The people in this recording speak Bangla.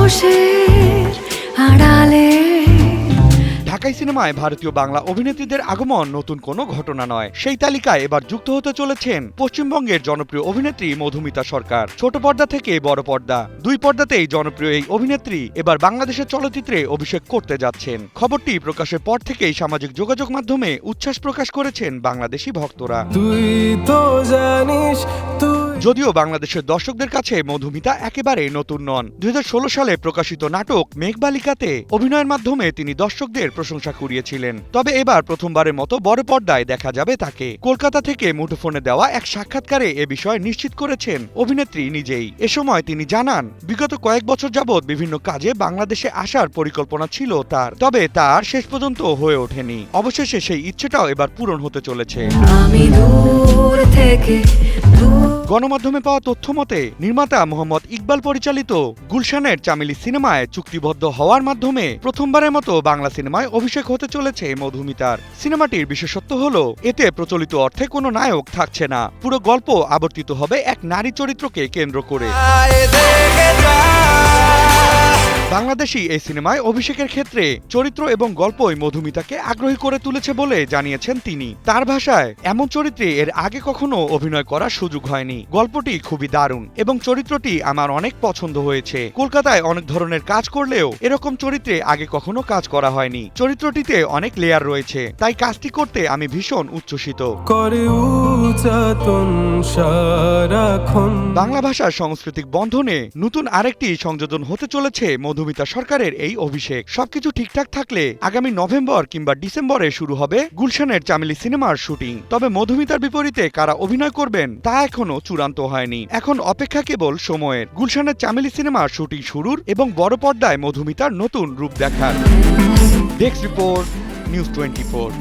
মুখোশের আড়ালে। ঢাকাই সিনেমায় ভারতীয় বাংলা অভিনেত্রীদের আগমন নতুন কোনো ঘটনা নয়। সেই তালিকায় এবার যুক্ত হতে চলেছেন পশ্চিমবঙ্গের জনপ্রিয় অভিনেত্রী মধুমিতা সরকার। ছোট পর্দা থেকে বড় পর্দা দুই পর্দাতেই জনপ্রিয় এই অভিনেত্রী এবার বাংলাদেশের চলচ্চিত্রে অভিষেক করতে যাচ্ছেন। খবরটি প্রকাশের পর থেকেই সামাজিক যোগাযোগ মাধ্যমে উচ্ছ্বাস প্রকাশ করেছেন বাংলাদেশি ভক্তরা। তুই তো জানিস যদিও বাংলাদেশের দর্শকদের কাছে মধুমিতা একেবারে নতুন নন। 2016 সালে প্রকাশিত নাটক মেঘবালিকাতে অভিনয়ের মাধ্যমে তিনি দর্শকদের প্রশংসা কুড়িয়েছিলেন। তবে এবার প্রথমবারের মতো বড় পর্দায় দেখা যাবে তাকে। কলকাতা থেকে মুঠোফোনে দেওয়া এক সাক্ষাৎকারে এ বিষয়ে নিশ্চিত করেছেন অভিনেত্রী নিজেই। এ সময় তিনি জানান, বিগত কয়েক বছর যাবৎ বিভিন্ন কাজে বাংলাদেশে আসার পরিকল্পনা ছিল তার, তবে তার শেষ পর্যন্ত হয়ে ওঠেনি। অবশেষে সেই ইচ্ছেটাও এবার পূরণ হতে চলেছে। আমি দূর থেকে গণমাধ্যমে পাওয়া তথ্য মতে নির্মাতা মোহাম্মদ ইকবাল পরিচালিত গুলশানের চামেলি সিনেমায় চুক্তিবদ্ধ হওয়ার মাধ্যমে প্রথমবারের মতো বাংলা সিনেমায় অভিষেক হতে চলেছে মধুমিতার। সিনেমাটির বিশেষত্ব হলো এতে প্রচলিত অর্থে কোনো নায়ক থাকছে না। পুরো গল্প আবর্তিত হবে এক নারী চরিত্রকে কেন্দ্র করে। বাংলাদেশি এই সিনেমায় অভিষেকের ক্ষেত্রে চরিত্র এবং গল্পই মধুমিতাকে আগ্রহী করে তুলেছে বলে জানিয়েছেন তিনি। তার ভাষায়, এমন চরিত্রে এর আগে কখনো অভিনয় করার সুযোগ হয়নি। গল্পটি খুবই দারুণ এবং চরিত্রটি আমার অনেক পছন্দ হয়েছে। কলকাতায় অনেক ধরনের কাজ করলেও এরকম চরিত্রে আগে কখনো কাজ করা হয়নি। চরিত্রটিতে অনেক লেয়ার রয়েছে, তাই কাজটি করতে আমি ভীষণ উচ্ছ্বসিত। বাংলা ভাষার সাংস্কৃতিক বন্ধনে নতুন আরেকটি সংযোজন হতে চলেছে মধুমিতা সরকারের এই অভিষেক। সবকিছু ঠিকঠাক থাকলে আগামী নভেম্বর কিংবা ডিসেম্বরে শুরু হবে গুলশানের চামেলি সিনেমার শুটিং। তবে মধুমিতার বিপরীতে কারা অভিনয় করবেন তা এখনো চূড়ান্ত হয়নি। এখন অপেক্ষা কেবল সময়ের। গুলশানের চামেলি সিনেমার শুটিং শুরুর এবং বড় পর্দায় মধুমিতার নতুন রূপ দেখার। Desk report, news 24।